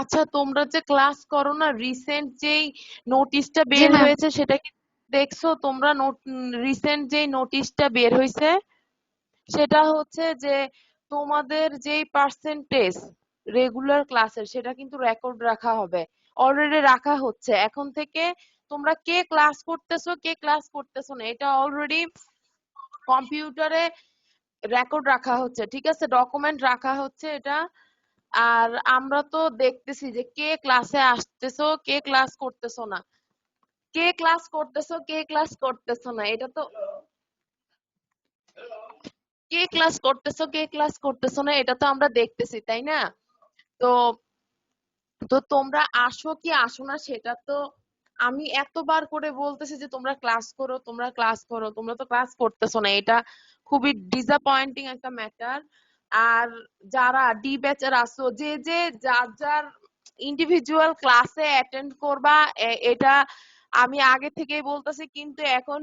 আচ্ছা, তোমরা যে ক্লাস করো না, রিসেন্ট যেই নোটিশটা জি বের ম্যাম। হয়েছে সেটা কি দেখছো তোমরা? রিসেন্ট যেই নোটিশটা বের হয়েছে সেটা হচ্ছে যে তোমাদের যেই পার্সেন্টেজ রেগুলার ক্লাসের সেটা কিন্তু রেকর্ড রাখা হবে। অলরেডি রাখা হচ্ছে এখন থেকে। তোমরা কে ক্লাস করতেছো কে ক্লাস করতেছো না এটা অলরেডি কম্পিউটারে রেকর্ড রাখা হচ্ছে, ঠিক আছে, ডকুমেন্ট রাখা হচ্ছে এটা। আর আমরা তো দেখতেছি যে কে ক্লাসে আসতেছো কে ক্লাস করতেছো না, কে ক্লাস করতেছো কে ক্লাস করতেছো না, এটা তো কে ক্লাস করতেছো কে ক্লাস করতেছো না এটা তো আমরা দেখতেছি, তাই না? তো তো তোমরা আসো কি আসো না সেটা তো আমি এতবার করে বলতেছি যে তোমরা ক্লাস করো তোমরা ক্লাস করো, তোমরা তো ক্লাস করতেছো না, এটা খুবই ডিসঅ্যাপয়েন্টিং একটা ম্যাটার। আর যারা ডি ব্যাচের আসো, যে যে যার যার ইন্ডিভিজুয়াল ক্লাসে অ্যাটেন্ড করবা, এটা আমি আগে থেকেই বলতেছি, কিন্তু এখন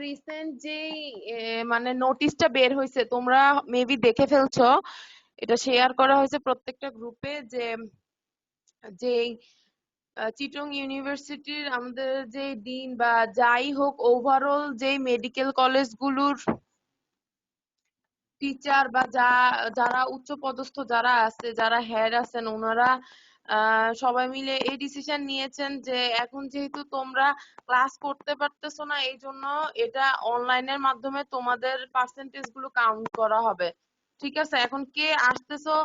রিসেন্ট যেই মানে নোটিশটা বের হয়েছে তোমরা মেবি দেখে ফেলছো, এটা শেয়ার করা হয়েছে প্রত্যেকটা গ্রুপে, যে যেই চিটং ইউনিভার্সিটির আমাদের যে ডিন বা যাই হোক ওভারঅল যেই মেডিকেল কলেজগুলোর টিচার বা যারা উচ্চ পদস্থ যারা আছে যারা হেড আছেন ওনারা সবাই মিলে এই ডিসিশন নিয়েছেন যে এখন যেহেতু তোমরা ক্লাস করতে পারতেছো না এই জন্য এটা অনলাইনের মাধ্যমে তোমাদের পার্সেন্টেজ গুলো কাউন্ট করা হবে। ঠিক আছে, এখন কে আসতেছো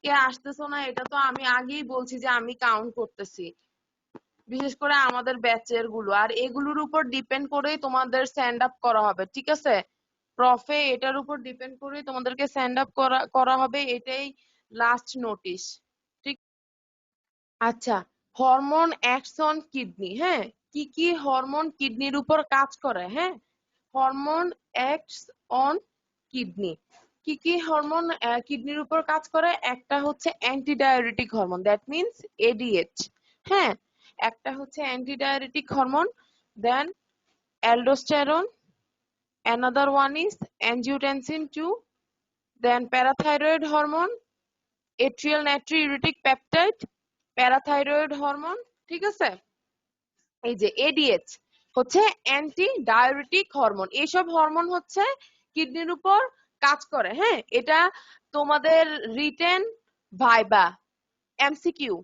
কে আসতেছো না এটা তো আমি আগেই বলছি যে আমি কাউন্ট করতেছি, বিশেষ করে আমাদের ব্যাচের গুলো, আর এগুলোর উপর ডিপেন্ড করেই তোমাদের স্ট্যান্ড আপ করা হবে, ঠিক আছে? প্রফে এটার উপর ডিপেন্ড করেই তোমাদেরকে স্ট্যান্ড আপ করা করা হবে, এটাই লাস্ট নোটিশ। ঠিক, আচ্ছা, হরমোন অ্যাক্টস অন কিডনি, হ্যাঁ, কি কি হরমোন কিডনির উপর কাজ করে, হ্যাঁ, হরমোন অ্যাক্টস অন কিডনি, কি কি হরমোন কিডনির উপর কাজ করে? একটা হচ্ছে antidiuretic hormone, that means ADH, হ্যাঁ, একটা হচ্ছে antidiuretic hormone, then aldosterone, another one is angiotensin 2, then parathyroid hormone, atrial natriuretic peptide, parathyroid hormone, ঠিক আছে? এই যে এডিএইচ হচ্ছে অ্যান্টি ডায়োরেটিক হরমোন, এইসব হরমোন হচ্ছে কিডনির উপর কাজ করে, হ্যাঁ, এটা তোমাদের রিটেন, ভাইবা, এমসিকিউ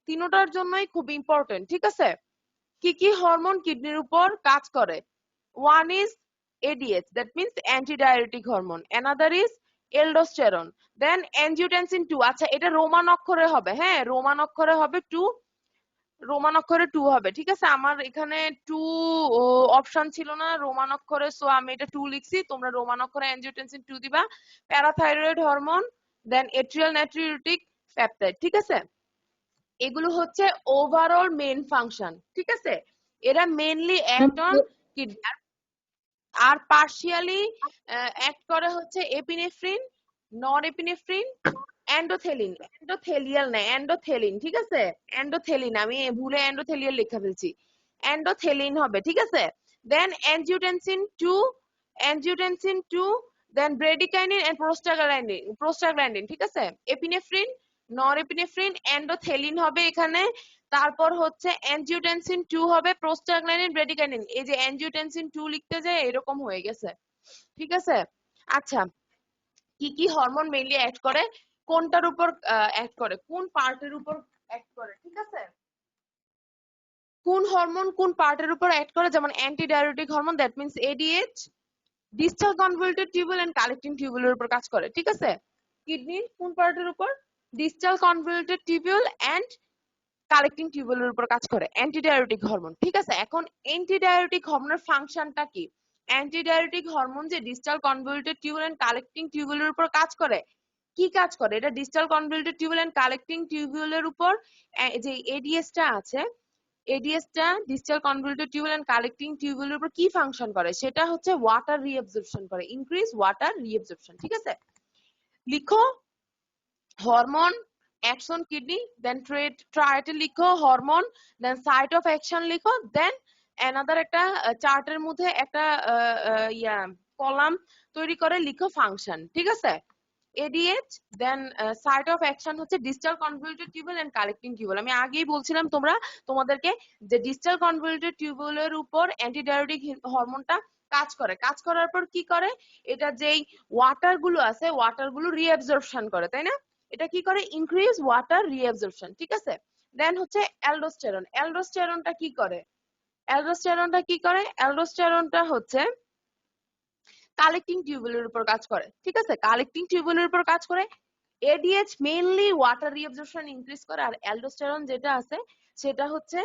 তিনোটার জন্যই খুব ইম্পর্টেন্ট, ঠিক আছে? কি কি হরমোন কিডনির উপর কাজ করে? One is ADH, that means antidiuretic hormone, another is aldosterone, then angiotensin 2, আচ্ছা এটা রোমান অক্ষরে হবে, হ্যাঁ রোমান অক্ষরে হবে 2, রোমান অক্ষরে 2 হবে, ঠিক আছে? আমার এখানে 2 অপশন ছিল না রোমান অক্ষরে, সো আমি এটা 2 লিখছি, তোমরা রোমান অক্ষরে অ্যানজিওটেনসিন 2 দিবা। প্যারাথাইরয়েড হরমোন, দেন এট্রিয়াল নাইট্রিউরেটিক পেপটাইড, ঠিক আছে? এগুলো হচ্ছে ওভারঅল মেন ফাংশন, ঠিক আছে? এরা মেইনলি অ্যাক্ট অন কিডনি, আর পার্শিয়ালি অ্যাক্ট করে হচ্ছে epinephrine, norepinephrine, endothelin, endothelial না এন্ডোথেলিন, ঠিক আছে? এন্ডোথেলিন, আমি ভুলে এন্ডোথেলিয়াল লেখা ফেলছি, এন্ডোথেলিন হবে, ঠিক আছে? Then angiotensin 2, angiotensin 2, then bradykinin and prostaglandin, prostaglandin, ঠিক আছে? এপিনেফ্রিন, নরএপিনেফ্রিন, এন্ডোথেলিন হবে এখানে, তারপর হচ্ছে অ্যানজিওটেনসিন 2 হবে, প্রোস্টাগ্ল্যান্ডিন, ব্রেডিকাইনিন, এই যে অ্যানজিওটেনসিন 2 লিখতে যায় এরকম হয়ে গেছে, ঠিক আছে? আচ্ছা, কি কি হরমোন মেইনলি অ্যাক্ট করে, কোনটার উপর অ্যাক্ট করে, কোন পার্টের উপর অ্যাক্ট করে, ঠিক আছে? কোন হরমোন কোন পার্টের উপর অ্যাক্ট করে, যেমন antidiuretic hormone, that means ADH distal convoluted tubule and collecting টিউবুলের উপর কাজ করে, ঠিক আছে? কিডনির কোন পার্টের উপর? Distal convoluted tubule and collecting টিউবুলের উপর কাজ করে অ্যান্টিডায়োরেটিক হরমোন, ঠিক আছে? এখন অ্যান্টিডায়োরেটিক হরমোনের ফাংশনটা কি? অ্যান্টিডায়োরেটিক হরমোন যে distal convoluted tubule and collecting টিউবুলের উপর কাজ করে, কি কাজ করে? এটা distal convoluted tubule and collecting টিউবুলের উপর যে এডিএসটা আছে, এডিএসটা distal convoluted tubule and collecting টিউবুলের উপর কি ফাংশন করে? সেটা হচ্ছে ওয়াটার রিঅ্যাবজর্পশন করে, ইনক্রিজ ওয়াটার রিঅ্যাবজর্পশন, ঠিক আছে? লিখো হরমোন অ্যাকশন কিডনি, দেন ট্রাইটে লিখো hormone, then site of action লিখো, দেন অ্যানাদার একটা চার্টের মধ্যে একটা কলাম তৈরি করে লিখো ফাংশন, ঠিক আছে? ADH then site of action হচ্ছে distal convoluted tubule and collecting tubule. আমি আগেই বলছিলাম তোমাদেরকে যে ডিস্টাল কনভলিউটেড টিউবুলের উপর অ্যান্টিডায়োটিক হরমোনটা কাজ করে, কাজ করার পর কি করে, এটা যেই ওয়াটার গুলো আছে ওয়াটার গুলো রিঅ্যাবজর্পশন করে, তাই না? এটা কি করে, ইনক্রিজ ওয়াটার রিঅ্যাবজর্পশন, ঠিক আছে? দেন হচ্ছে অ্যালডোস্টেরন। অ্যালডোস্টেরনটা কি করে, অ্যালডোস্টেরনটা কি করে, অ্যালডোস্টেরনটা হচ্ছে কালেক্টিং টিউবুলের উপর কাজ করে, ঠিক আছে? কালেক্টিং টিউবুলের উপর কাজ করে। ADH mainly water reabsorption increase করে, আর অ্যালডোস্টেরন যেটা আছে সেটা হচ্ছে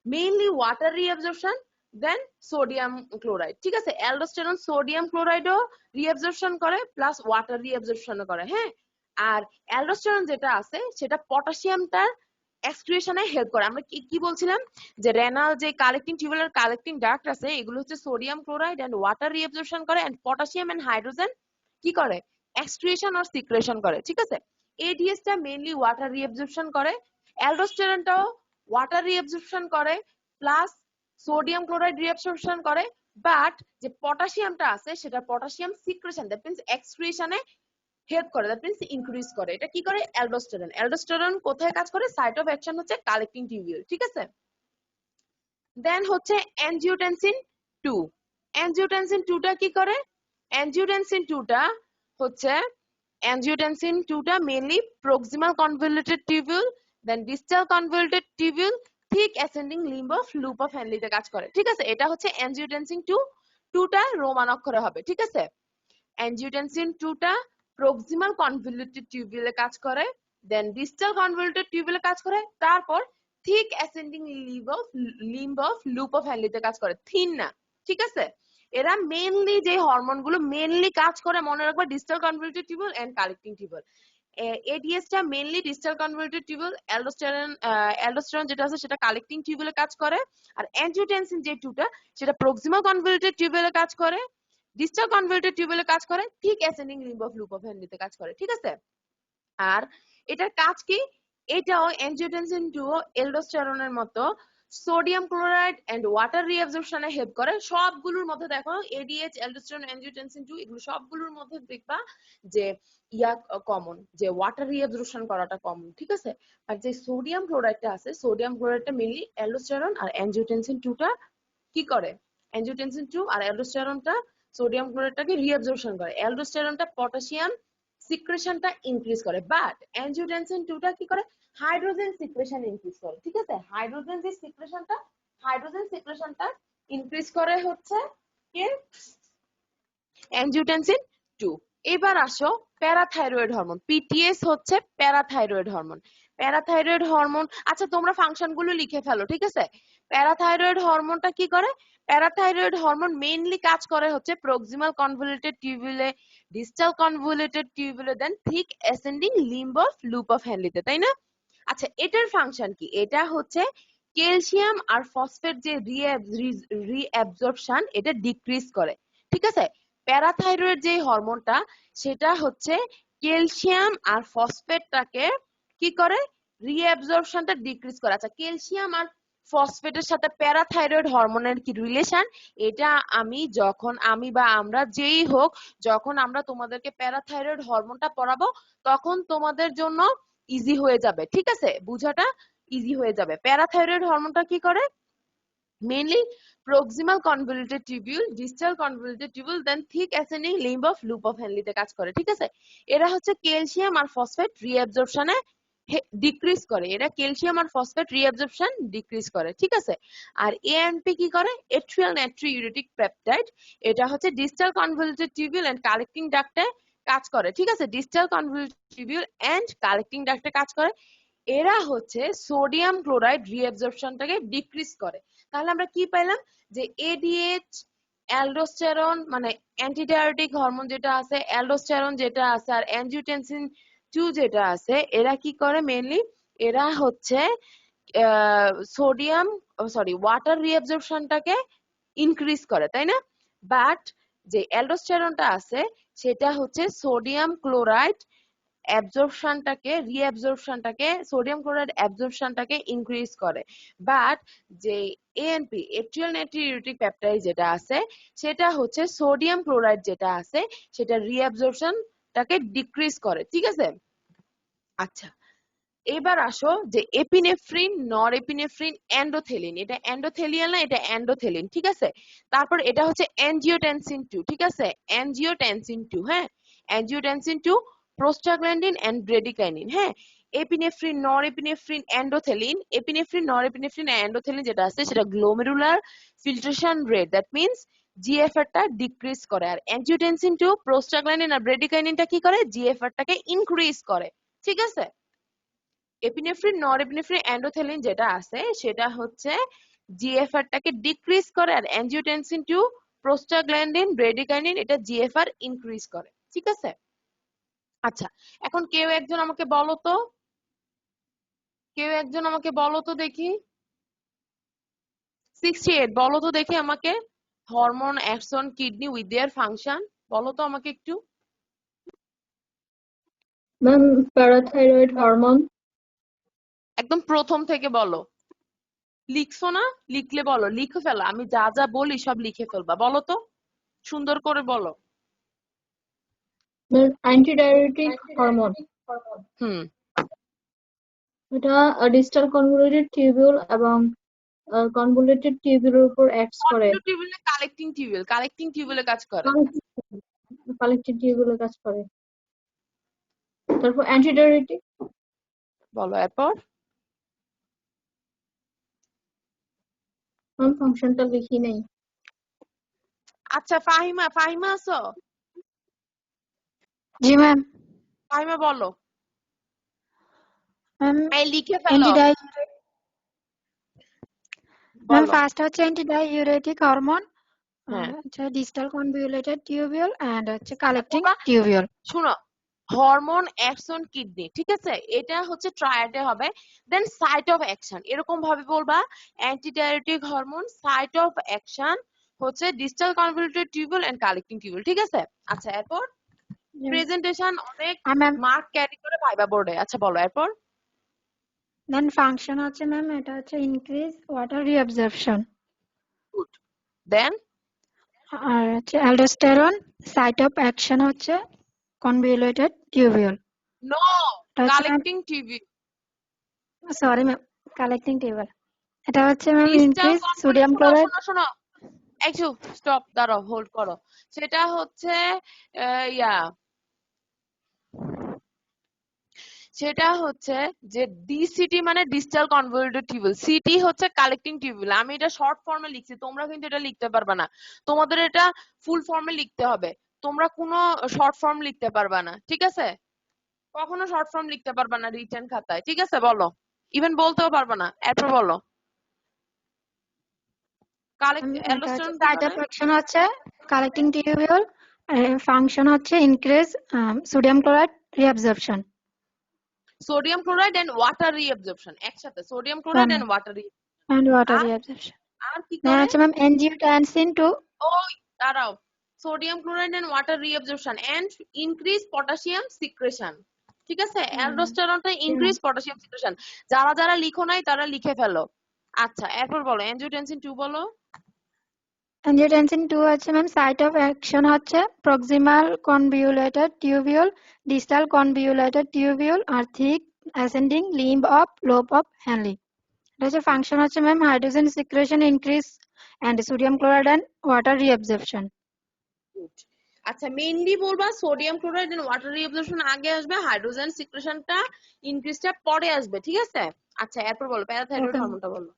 মেইনলি ওয়াটার রিঅ্যাবজর্পশন দেন সোডিয়াম ক্লোরাইড, ঠিক আছে? অ্যালডোস্টেরন সোডিয়াম ক্লোরাইডও রিঅ্যাবজর্পশন করে প্লাস ওয়াটার রিঅ্যাবজর্পশনও করে, হ্যাঁ। আর অ্যালডোস্টেরন যেটা আছে সেটা পটাশিয়ামটার এক্সক্রিশনে হেল্প করে। আমরা কি কি বলছিলাম যে রেনাল যে কালেক্টিং টিউবুলার কালেক্টিং ডাক্ট আছে এগুলো হচ্ছে sodium chloride and water reabsorption করে এন্ড পটাশিয়াম এন্ড হাইড্রোজেন কি করে, এক্সক্রিশন অর সিক্রেশন করে, ঠিক আছে? এডিএস টা মেইনলি ওয়াটার রিঅ্যাবজর্পশন করে, অ্যালডোস্টেরনটাও ওয়াটার রিঅ্যাবজর্পশন করে প্লাস সোডিয়াম ক্লোরাইড রিঅ্যাবজর্পশন করে, বাট যে পটাশিয়ামটা আছে সেটা পটাশিয়াম সিক্রেশন দ্যাট মিন্স এক্সক্রিশনে হেল্প করে, দ্যাট মিন্স ইনক্রিজ করে। এটা কি করে, অ্যালডোস্টেরন। অ্যালডোস্টেরন কোথায় কাজ করে, সাইট অফ অ্যাকশন হচ্ছে কালেক্টিং টিউবিউল, ঠিক আছে? দেন হচ্ছে অ্যানজিওটেনসিন 2। অ্যানজিওটেনসিন 2 টা কি করে, অ্যানজিওটেনসিন 2 টা হচ্ছে অ্যানজিওটেনসিন 2 টা mainly proximal convoluted tubule then distal convoluted tubule thick ascending limb of loop of হেনলিতে কাজ করে, ঠিক আছে? এটা হচ্ছে অ্যানজিওটেনসিন 2, 2 টা রোমান অক্ষরে হবে, ঠিক আছে? অ্যানজিওটেনসিন 2 টা প্রক্সিমাল কনভলিউটেড টিউবিউলে কাজ করে, দেন ডিস্টাল কনভলিউটেড টিউবিউলে কাজ করে, তারপর thick ascending limb of loop of হ্যানলিতে কাজ করে, থিন না, ঠিক আছে? এরা মেইনলি যে হরমোন গুলো মেইনলি কাজ করে মনে রাখবা distal convoluted tubule and collecting tubule. ADH টা mainly distal convoluted tubule, aldosterone যেটা আছে সেটা কালেক্টিং টিউবিউলে কাজ করে, আর অ্যানজিওটেনসিন যে 2 টা সেটা প্রক্সিমাল কনভলিউটেড টিউবিউলে কাজ করে, ডিস্টাল কনভলিউটেড টিউবিউলে কাজ করে, thick ascending limb of loop of হেনরিতে কাজ করে, ঠিক আছে? আর এটার কাজ কি, এটাও অ্যানজিওটেনসিন 2 এলডোস্টেরনের মতো সোডিয়াম ক্লোরাইড এন্ড ওয়াটার রিঅ্যাবজর্পশনে হেল্প করে। সবগুলোর মধ্যে দেখো এডিএইচ, অ্যালডোস্টেরন, অ্যানজিওটেনসিন 2 এগুলো সবগুলোর মধ্যে দেখবা যে ইয়া কমন, যে ওয়াটার রিঅ্যাবজর্পশন করাটা কমন, ঠিক আছে? আর যে সোডিয়াম ক্লোরাইডটা আছে সোডিয়াম ক্লোরাইডটা মেইনলি অ্যালডোস্টেরন আর অ্যানজিওটেনসিন 2 টা কি করে, অ্যানজিওটেনসিন 2 আর অ্যালডোস্টেরনটা সোডিয়াম ক্লোরাইডটাকে রিঅ্যাবজর্পশন করে, অ্যালডোস্টেরনটা পটাশিয়াম সিক্রেশনটা ইনক্রিজ করে, বাট অ্যানজিওটেনসিন 2 টা কি করে, হাইড্রোজেন সিক্রেশন ইনক্রিজ করে, ঠিক আছে? হাইড্রোজেন সিক্রেশনটা ইনক্রিজ করে হচ্ছে কি, অ্যানজিওটেনসিন 2। এবার আসো প্যারাথাইরয়েড হরমোন, পিটিএস হচ্ছে প্যারাথাইরয়েড হরমোন। প্যারাথাইরয়েড হরমোন, আচ্ছা তোমরা ফাংশন গুলো লিখে ফেলো, ঠিক আছে? প্যারাথাইরয়েড হরমোনটা কি করে, প্যারাথাইরয়েড হরমোন মেইনলি কাজ করে হচ্ছে প্রক্সিমাল কনভলিউটেড টিউবিউলে, ডিস্টাল কনভলিউটেড টিউবিউলে then thick ascending limb of loop of হেনলিতে, তাই না? আচ্ছা এটার ফাংশন কি, এটা হচ্ছে ক্যালসিয়াম আর ফসফেট যে রিঅ্যাবজর্পশন এটা ডিক্রিজ করে, ঠিক আছে? প্যারাথাইরয়েড যে হরমোনটা সেটা হচ্ছে ক্যালসিয়াম আর ফসফেটটাকে কি করে, রিঅ্যাবজর্পশনটা ডিক্রিজ করে। আচ্ছা ক্যালসিয়াম আর ফসফেটের সাথে প্যারাথাইরয়েড হরমোনের কি রিলেশন, এটা আমি বা আমরা যেই হোক যখন আমরা তোমাদেরকে প্যারাথাইরয়েড হরমোনটা পড়াবো তখন তোমাদের জন্য ইজি হয়ে যাবে, ঠিক আছে? বুঝাটা ইজি হয়ে যাবে। প্যারাথাইরয়েড হরমোনটা কি করে, mainly proximal convoluted tubule, distal convoluted tubule, then thick ascending limb of loop of Henle তে কাজ করে, ঠিক আছে? এরা হচ্ছে ক্যালসিয়াম আর ফসফেট রিঅ্যাবজর্পশনে ডিক্রিজ করে, এরা ক্যালসিয়াম আর ফসফেট রিঅ্যাবজর্পশন ডিক্রিজ করে, ঠিক আছে? আর এএনপি কি করে, এট্রিয়াল নাইট্রিউরেটিক পেপটাইড, এটা হচ্ছে distal convoluted tubule and collecting ডাক্টে কাজ করে, ঠিক আছে? Distal convoluted tubule and collecting ডাক্টে কাজ করে। এরা হচ্ছে সোডিয়াম ক্লোরাইড রিঅ্যাবজর্পশনটাকে ডিক্রিজ করে। তাহলে আমরা কি পাইলাম যে এডিএইচ, অ্যালডোস্টেরন মানে অ্যান্টিডায়োটিক হরমোন যেটা আছে, অ্যালডোস্টেরন যেটা আছে আর অ্যানজিওটেনসিন 2 যেটা আছে, এরা কি করে মেইনলি, এরা হচ্ছে সোডিয়াম ওয়াটার রিঅ্যাবজর্পশনটাকে ইনক্রিজ করে, তাই না? বাট যে অ্যালডোস্টেরনটা আছে সেটা হচ্ছে সোডিয়াম ক্লোরাইড অ্যাবজর্পশনটাকে রিঅ্যাবজর্পশনটাকে সোডিয়াম ক্লোরাইড অ্যাবজর্পশনটাকে ইনক্রিজ করে, বাট যে এএনপি এট্রিয়াল নাইট্রিউরেটিক পেপটাইড যেটা আছে সেটা হচ্ছে সোডিয়াম ক্লোরাইড যেটা আছে সেটা রিঅ্যাবজর্পশনটাকে ডিক্রিজ করে, ঠিক আছে। আচ্ছা, এবার আসো যে এপিনেফ্রিন, নরএপিনেফ্রিন, এন্ডোথেলিন, এটা এন্ডোথেলিয়াল না, এটা এন্ডোথেলিন, ঠিক আছে। তারপর এটা হচ্ছে অ্যাঞ্জিওটেনসিন 2, ঠিক আছে, অ্যাঞ্জিওটেনসিন 2, হ্যাঁ, অ্যাঞ্জিওটেনসিন 2, প্রোস্টাগ্ল্যান্ডিন এন্ড ব্রেডিকাইনিন, হ্যাঁ। Epinephrine, norepinephrine, endothelin, epinephrine, norepinephrine, endothelin যেটা আছে সেটা glomerular filtration rate, that means GFR টা ডিক্রিজ করে, আর অ্যাঞ্জিওটেনসিন 2, প্রোস্টাগ্ল্যান্ডিন আর ব্রেডিকাইনিনটা কি করে, জিএফআর টাকে ইনক্রিজ করে, ঠিক আছে। এপিনেফ্রিন, নরএপিনেফ্রিন, এন্ডোথেলিন যেটা আছে সেটা হচ্ছে জিএফআর টাকে ডিক্রিজ করে, আর অ্যাঞ্জিওটেনসিন 2, প্রোস্টাগ্ল্যান্ডিন, ব্রেডিকাইনিন এটা জিএফআর ইনক্রিজ করে, ঠিক আছে। আচ্ছা, এখন কেউ একজন আমাকে বলো তো, দেখি 68 বলো তো দেখি আমাকে, hormone, action, kidney with their function, বলো তো আমাকে একটু। Ma'am, parathyroid hormone. একদম প্রথম থেকে বলো, লিখছো না? লিখলে বলো, লিখে ফেলা, আমি যা যা বলি সব লিখে ফেলবা, বলো তো সুন্দর করে বলো। অ্যান্টিডায়াবেটিক হরমোন, হুম, এটা ডিস্টাল কনভলিউটেড টিউবিউল এবং কনভলিউটেড টিউবিউলের উপর অ্যাক্ট করে। টিউবুলে কালেক্টিং টিউবুল, কালেক্টিং টিউবুলে কাজ করে। কালেক্টিভ টিউবিউলে কাজ করে। তারপর অ্যান্টিডায়াবেটিক, বলো এরপর। ম্যাম ফাংশনটা লিখি নাই। আচ্ছা, ফাহিমা, ফাহিমা আছো? জি ম্যাম। ফাহিমা বলো, ম্যাম এই লিখে ফেলো, ম্যাম বলো। ফার্স্ট হচ্ছে অ্যান্টিডাইউরেটিক হরমোন, হ্যাঁ, হচ্ছে ডিস্টাল কনভলিউটেড টিউবিউল এন্ড হচ্ছে কালেক্টিং টিউবিউল। শুনো, হরমোন, অ্যাকশন, কিডনি, ঠিক আছে, এটা হচ্ছে ট্রায়াডে হবে। দেন সাইট অফ অ্যাকশন এরকম ভাবে বলবা, antidiuretic hormone, site of action হচ্ছে distal convoluted tubule and collecting tubule, ঠিক আছে। আচ্ছা, এরপর প্রেজেন্টেশন অনেক ম্যাম মার্ক ক্যারি করে ভাইবা বোর্ডে, আচ্ছা বলো এরপর। দেন ফাংশন হচ্ছে ম্যাম এটা হচ্ছে increase water reabsorption, good. Then আর হচ্ছে অ্যালডোস্টেরন, সাইট অফ অ্যাকশন হচ্ছে convoluted tubule. No, collecting tubule, sorry ma'am, collecting tubule এটা হচ্ছে ma'am distal increase convoluted, sodium chloride. শোনো শোনো, একটু স্টপ, দাঁড়াও, হোল্ড করো। সেটা হচ্ছে ইয়া, সেটা হচ্ছে যে ডিসিটি মানে ডিস্টাল কনভলিউটেড টিউবুল, সিটি হচ্ছে কালেক্টিং টিউবুল। আমি এটা শর্ট ফর্মে লিখছি, তোমরা কিন্তু এটা লিখতে পারবে না, তোমাদের এটা ফুল ফর্মে লিখতে হবে। তোমরা কোনো শর্ট ফর্ম লিখতে পারবে না, ঠিক আছে, কখনো শর্ট ফর্ম লিখতে পারবে না রিটেন খাতায়, ঠিক আছে। বলো, ইভেন বলতেও পারবে না, এরপর বলো। এটা হচ্ছে সাইট অফ অ্যাকশন হচ্ছে কালেক্টিং টিউবিউল, ফাংশন হচ্ছে increase sodium chloride reabsorption. Sodium chloride and water reabsorption, একসাথে sodium chloride and water and water আর reabsorption. আর কি Then করে? হচ্ছে ম্যাম angiotensin 2, ওই দাঁড়াও, sodium chloride and water reabsorption and increase potassium secretion, ঠিক আছে। অ্যালডোস্টেরনটা ইনক্রিজ পটাশিয়াম সিক্রেশন। যারা যারা লিখো নাই তারা লিখে ফেলো। আচ্ছা, এরপর বলো অ্যাঞ্জিওটেনসিন 2 বলো। angiotensin 2 হচ্ছে ম্যাম সাইট অফ অ্যাকশন হচ্ছে proximal convoluted tubule, distal convoluted tubule আর thick ascending limb of loop of Henle. এটা হচ্ছে ফাংশন হচ্ছে ma'am hydrogen secretion increase and sodium chloride and water reabsorption. আচ্ছা, মেইনলি বলবা sodium chloride and water reabsorption আগে আসবে, hydrogen সিক্রেশনটা ইনক্রিজটা পরে আসবে, ঠিক আছে। আচ্ছা, এরপর বলো প্যারাথাইরয়েড হরমোনটা বলো।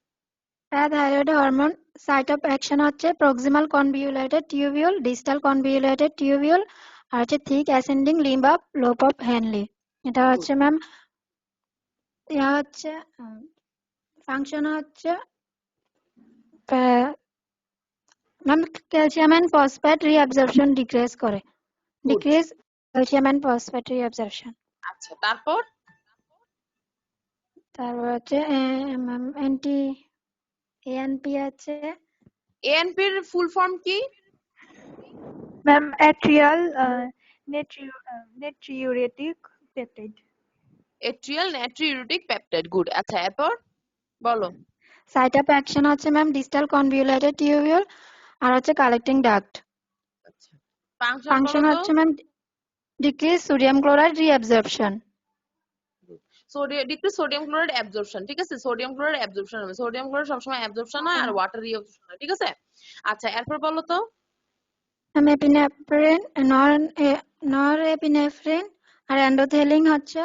Parathyroid hormone site of action হচ্ছে proximal convoluted tubule, distal convoluted tubule আর হচ্ছে thick ascending limb of loop of Henle. এটা হচ্ছে ম্যাম ইয়া হচ্ছে ফাংশন হচ্ছে ma'am calcium and phosphate reabsorption decrease করে, decrease calcium and phosphate reabsorption. আচ্ছা, তারপর হচ্ছে ম্যাম অ্যান্টি এএনপি আছে। এএনপি এর ফুল ফর্ম কি ma'am? Atrial natriuretic peptide. Atrial natriuretic peptide, good. আচ্ছা এরপর বলো। সাইট অফ অ্যাকশন হচ্ছে ম্যাম ডিস্টাল কনভলিউটেড টিউবিউল আর হচ্ছে কালেক্টিং ডাক্ট। আচ্ছা ফাংশন বলো ফাংশন তো। হচ্ছে ma'am decrease sodium chloride reabsorption. Decrease sodium chloride absorption, ঠিক আছে, সোডিয়াম ক্লোরাইড অ্যাবজর্পশন হবে, সোডিয়াম ক্লোরাইড সবসময় অ্যাবজর্পশন হয় আর ওয়াটার রিঅ্যাবজর্পশন হয়, ঠিক আছে। আচ্ছা এরপর বলো তো। এপিনেফ্রিন নরএপিনেফ্রিন আর এন্ডোথেলিন হচ্ছে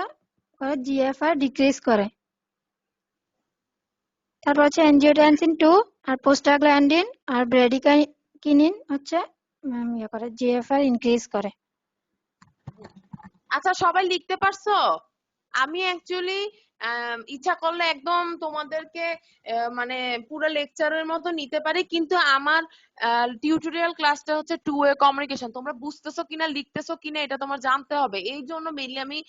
জিএফআর ডিক্রিজ করে। তারপর হচ্ছে এনজিওটেনসিন 2 আর প্রোস্টাগ্ল্যান্ডিন আর ব্রেডিকাইনিন হচ্ছে ইয়ে করে জিএফআর ইনক্রিজ করে। আচ্ছা সবাই লিখতে পারছো? আমি অ্যাকচুয়ালি ইচ্ছা করলে একদম তোমাদেরকে মানে পুরো লেকচারের মতো নিতে পারি, কিন্তু আমার টিউটোরিয়াল ক্লাসটা হচ্ছে 2 ওয়ে কমিউনিকেশন। তোমরা বুঝতেছো কিনা লিখতেছো কিনা এটা তোমার জানতে হবে, এই জন্য মেইনলি আমি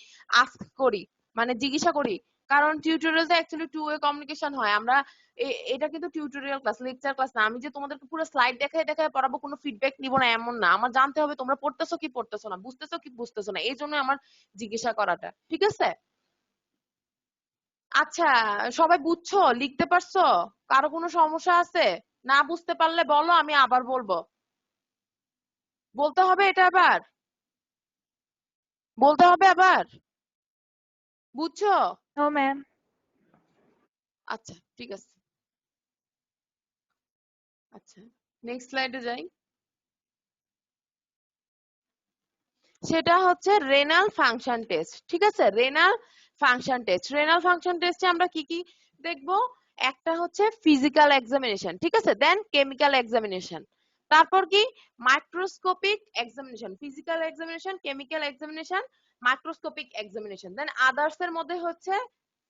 আস্ক করি, মানে জিজ্ঞাসা করি, কারণ টিউটোরিয়ালটা অ্যাকচুয়ালি 2 ওয়ে কমিউনিকেশন হয়। আমরা এটা কিন্তু টিউটোরিয়াল ক্লাস, লেকচার ক্লাস না। আমি যে তোমাদেরকে পুরো স্লাইড দেখায় দেখায় পড়াবো, কোনো ফিডব্যাক নিব না এমন না। আমার জানতে হবে তোমরা পড়তেছো কি পড়তেছো না, বুঝতেছো কি বুঝতেছো না, এই জন্য আমার জিজ্ঞাসা করাটা, ঠিক আছে। আচ্ছা সবাই বুঝছো, লিখতে পারছো? কারো কোনো সমস্যা আছে? না বুঝতে পারলে বলো, আমি আবার বলবো। বলতে হবে এটা আবার, বলতে হবে আবার, বুঝছো? No ma'am. আচ্ছা ঠিক আছে। আচ্ছা নেক্সট স্লাইডে যাই। সেটা হচ্ছে রেনাল ফাংশন টেস্ট, ঠিক আছে। Renal function test, renal function টেস্টে আমরা কি কি দেখবো? একটা হচ্ছে ফিজিক্যাল এক্সামিনেশন, ঠিক আছে, দেন কেমিক্যাল এক্সামিনেশন, তারপর কি microscopic examination, physical examination, chemical examination, microscopic examination, then others এর মধ্যে হচ্ছে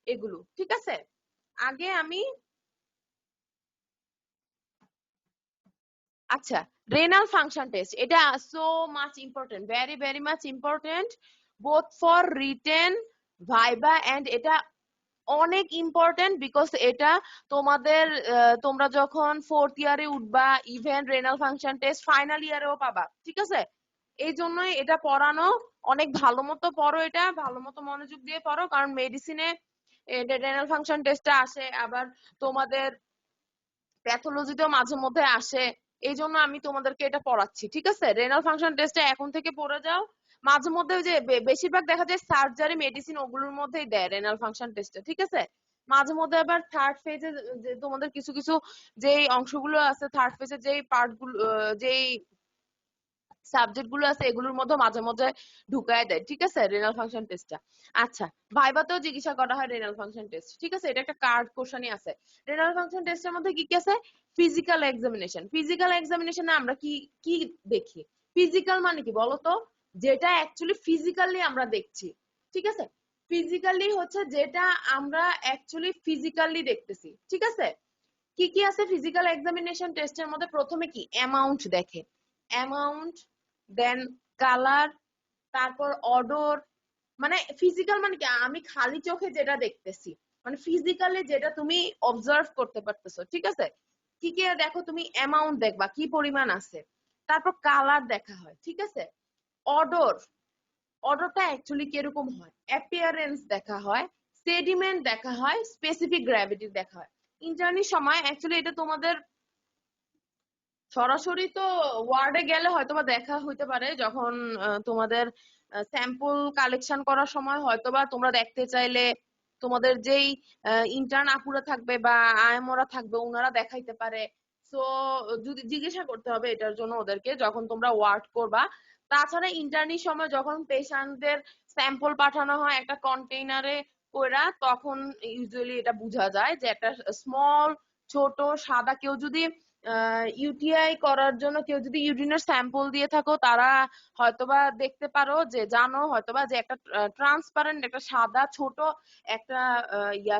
এগুলো, ঠিক আছে। আগে আমি আচ্ছা রেনাল ফাংশন টেস্ট, এটা so much important, very very much important, both for written viva and এটা অনেক ইম্পর্টেন্ট, বিকজ এটা তোমাদের তোমরা যখন 4th ইয়ারে উঠবা, even renal function test final ইয়ারেও পাবা, ঠিক আছে। এই জন্যই এটা পড়ানো, অনেক ভালো মতো পড়ো, এটা ভালো মতো মনোযোগ দিয়ে পড়ো, কারণ মেডিসিনে রেনাল ফাংশন টেস্টটা আসে, আবার তোমাদের প্যাথোলজিতেও মাঝে মধ্যে আসে, এই জন্য আমি তোমাদেরকে এটা পড়াচ্ছি, ঠিক আছে। রেনাল ফাংশন টেস্টটা এখন থেকে পড়ে যাও। মাঝে মধ্যে যে বেশিরভাগ দেখা যায় সার্জারি মেডিসিন ওগুলোর মধ্যেই দেয় রেনাল ফাংশন টেস্টটা, ঠিক আছে। মাঝে মধ্যে আবার থার্ড ফেজে তোমাদের কিছু কিছু যেই অংশগুলো আছে, থার্ড ফেজে যেই পার্ট গুলো, যেই সাবজেক্ট গুলো আছে, এগুলোর মধ্যে মাঝে মধ্যে ঢুকায় দেয়, ঠিক আছে, রেনাল ফাংশন টেস্টটা। আচ্ছা ভাইভাতেও জিজ্ঞাসা করা হয় রেনাল ফাংশন টেস্ট, ঠিক আছে, এটা একটা কার্ড কোশ্চেনই আছে। রেনাল ফাংশন টেস্টের মধ্যে কি কি আছে? ফিজিক্যাল এক্সামিনেশন, ফিজিক্যাল এক্সামিনেশনে আমরা কি কি দেখি? ফিজিক্যাল মানে কি বলতো? যেটা অ্যাকচুয়ালি ফিজিক্যালি আমরা দেখছি, ঠিক আছে। ফিজিক্যালি হচ্ছে যেটা আমরা অ্যাকচুয়ালি ফিজিক্যালি দেখতেছি, ঠিক আছে। কি কি আছে ফিজিক্যাল এক্সামিনেশন টেস্টের মধ্যে? প্রথমে কি অ্যামাউন্ট দেখে, অ্যামাউন্ট, দেন কালার, তারপর অডর। মানে ফিজিক্যাল মানে কি আমি খালি চোখে যেটা দেখতেছি, মানে ফিজিক্যালি যেটা তুমি অবজার্ভ করতে পারতেছো, ঠিক আছে। কি কি দেখো তুমি? অ্যামাউন্ট দেখবা কি পরিমাণ আছে, তারপর কালার দেখা হয়, ঠিক আছে। অডর, অডরটা অ্যাকচুয়ালি কিরকম হয়, অ্যাপিয়ারেন্স দেখা হয়, সেডিমেন্ট দেখা হয়, স্পেসিফিক গ্র্যাভিটি দেখা হয়। ইন্টার্নির সময় অ্যাকচুয়ালি এটা তোমাদের সরাসরি তো ওয়ার্ডে গেলে হয়তোবা দেখা হইতে পারে, যখন তোমাদের স্যাম্পল কালেকশন করার সময় হয়তোবা তোমরা দেখতে চাইলে তোমাদের যেই ইন্টার্ন আপুরা থাকবে বা আইএমওরা থাকবে ওনারা দেখাইতে পারে। সো যদি জিজ্ঞাসা করতে হবে এটার জন্য ওদেরকে যখন তোমরা ওয়ার্ড করবা। তাছাড়া ইন্টার্নির সময় যখন পেশেন্টদের স্যাম্পল পাঠানো হয় একটা কন্টেইনারে কইরা, তখন ইউজুয়ালি এটা বোঝা যায় যে একটা স্মল ছোট সাদা, কেউ যদি ইউটিআই করার জন্য কেউ যদি ইউরিনের স্যাম্পল দিয়ে থাকো, তারা হয়তোবা দেখতে পারো যে জানো হয়তোবা যে একটা ট্রান্সপারেন্ট একটা সাদা ছোট একটা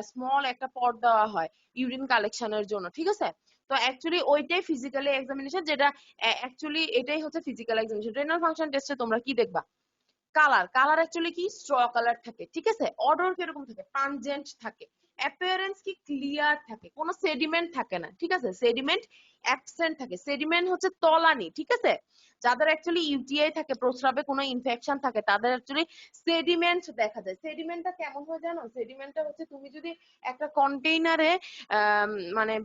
স্মল একটা পট দেওয়া হয় ইউরিন কালেকশনের জন্য, ঠিক আছে। তো অ্যাকচুয়ালি ওইটাই ফিজিক্যালি এক্সামিনেশন, যেটা অ্যাকচুয়ালি এটাই হচ্ছে ফিজিক্যাল এক্সামিনেশন। রেনাল ফাংশন টেস্টে তোমরা কি দেখবা? কালার, কালার অ্যাকচুয়ালি কি স্ট্র কালার থাকে, ঠিক আছে। অডর কিরকম থাকে? পাঞ্জেন্ট থাকে। অ্যাপিয়ারেন্স কি ক্লিয়ার থাকে, কোনো সেডিমেন্ট থাকে না, ঠিক আছে, সেডিমেন্ট অ্যাবসেন্ট থাকে। সেডিমেন্ট হচ্ছে তলানি, ঠিক আছে, যাদের অ্যাকচুয়ালি ইউটিআই থাকে, প্রস্রাবে কোনো ইনফেকশন থাকে, তাদের অ্যাকচুয়ালি সেডিমেন্ট দেখা যায়। সেডিমেন্টটা কেমন হয় জানো? সেডিমেন্টটা হচ্ছে তুমি যদি একটা কন্টেইনারে মানে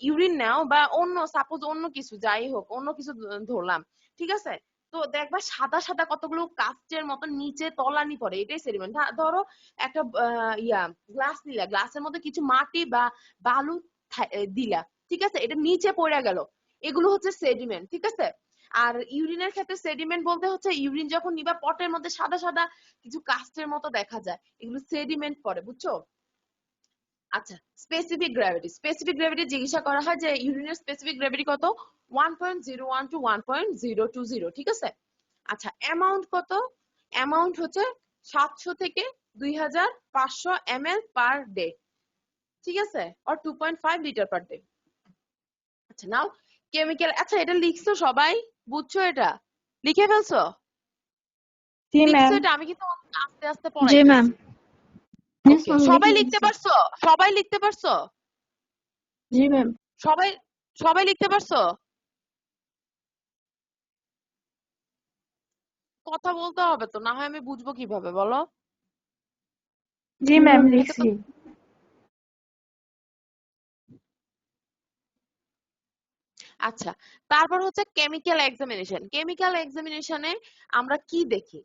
ইউরিন নাও বা অন্য সাপোজ অন্য কিছু, যাই হোক অন্য কিছু ধরলাম, ঠিক আছে, তো দেখবা সাদা সাদা কতগুলো কাস্টের মতো নিচে তলানি পড়ে, এটাই সেডিমেন্ট। ধরো একটা গ্লাস নিলা, গ্লাসের মধ্যে কিছু মাটি বা বালু দিলা, ঠিক আছে, এটা নিচে পড়ে গেল, এগুলো হচ্ছে সেডিমেন্ট, ঠিক আছে। আর ইউরিনের ক্ষেত্রে সেডিমেন্ট বলতে হচ্ছে ইউরিন যখন নিবা পটের মধ্যে সাদা সাদা কিছু কাস্টের মতো দেখা যায়, এগুলো সেডিমেন্ট পড়ে, বুঝছো? আচ্ছা, স্পেসিফিক গ্র্যাভিটি, স্পেসিফিক গ্র্যাভিটি জিজ্ঞাসা করা হয় যে ইউরিনের স্পেসিফিক গ্র্যাভিটি কত, 1.01 টু 1.020, ঠিক আছে। আচ্ছা, অ্যামাউন্ট কত? অ্যামাউন্ট হচ্ছে 700 থেকে 2500 ml পার ডে, ঠিক আছে, আর 2.5 লিটার পার ডে। আচ্ছা, নাও কেমিক্যাল, আচ্ছা এটা লিখছো সবাই, বুঝছো, এটা লিখে ফেলছো? জি লিখছো ম্যাম। এটা? আমি কিন্তু আস্তে আস্তে জি ম্যাম। পড়াইতেছি। Yes, ওকে, ma'am, সবাই লিখে লিখতে ফেলছি। পারছো? সবাই লিখতে পারছো? জি ম্যাম। সবাই সবাই লিখতে পারছো? কথা বলতে হবে তো, না হয় আমি বুঝবো কিভাবে, বলো? জি ম্যাম, একে তো লিখছি। আচ্ছা, তারপর হচ্ছে কেমিক্যাল এক্সামিনেশন। কেমিক্যাল এক্সামিনেশনে আমরা কি দেখি?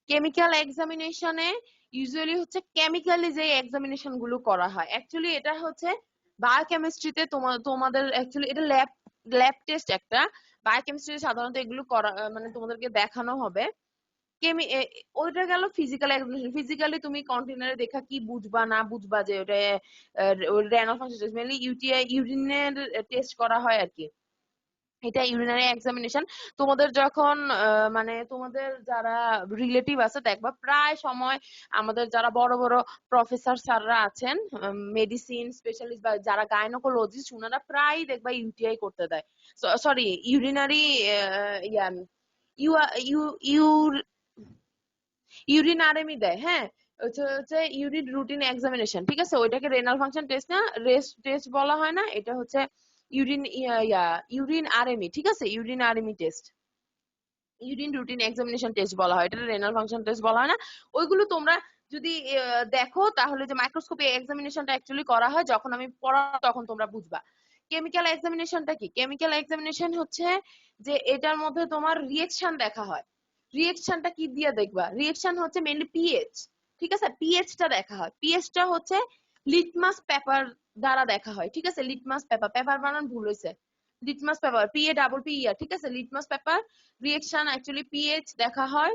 কেমিক্যাল এক্সামিনেশনে ইউজুয়ালি হচ্ছে কেমিক্যালি যে এক্সামিনেশন গুলো করা হয়, অ্যাকচুয়ালি এটা হচ্ছে বায়োকেমিস্ট্রিতে তোমাদের অ্যাকচুয়ালি এটা ল্যাব ল্যাব টেস্ট একটা। বায়োকেমিস্ট্রিতে সাধারণত এগুলো করা মানে তোমাদেরকে দেখানো হবে। ওইটা গেল ফিজিক্যাল এক্সামিনেশন। ফিজিক্যালি তুমি কন্টেনারে দেখা কি বুঝবা না বুঝবা, যে ওটা renal function test, mainly UTI ইউরিনের টেস্ট করা হয় আর কি, এটা ইউরিনারি এক্সামিনেশন। তোমাদের যখন মানে তোমাদের যারা রিলেটিভ আছে, দেখবা প্রায় সময় আমাদের যারা বড় বড় প্রফেসর স্যাররা আছেন, মেডিসিন স্পেশালিস্ট বা যারা গাইনোকোলজিস্ট, ওনারা প্রায় দেখবা ইউটিআই করতে দেয়, সরি ইউরিনারি ইউরিনারেমি দেয়, হ্যাঁ। হচ্ছে হচ্ছে ইউরিন রুটিন এক্সামিনেশন, ঠিক আছে, ওইটাকে রেনাল ফাংশন টেস্ট না, রেস্ট টেস্ট বলা হয় না, এটা হচ্ছে ইউরিন ইউরিন আরএমই, ঠিক আছে, urine RME test, urine routine examination test বলা হয়, এটা রেনাল ফাংশন টেস্ট বলা হয় না। ওইগুলো তোমরা যদি দেখো তাহলে যে মাইক্রোস্কোপে এক্সামিনেশনটা অ্যাকচুয়ালি করা হয়, যখন আমি পড়াবো তখন তোমরা বুঝবা। কেমিক্যাল এক্সামিনেশনটা কি? কেমিক্যাল এক্সামিনেশন হচ্ছে যে এটার মধ্যে তোমার রিয়েকশন দেখা হয়। রিয়েকশনটা কি দিয়ে দেখবা? রিয়েকশন হচ্ছে মেইনলি পিএইচ, ঠিক আছে, পিএইচটা দেখা হয়। পিএইচটা হচ্ছে লিটমাস পেপার দ্বারা দেখা হয়, ঠিক আছে, লিটমাস পেপার, পেপার বানান ভুল হয়েছে, লিটমাস পেপার, PA ঠিক আছে, litmus paper reaction actually pH দেখা হয়।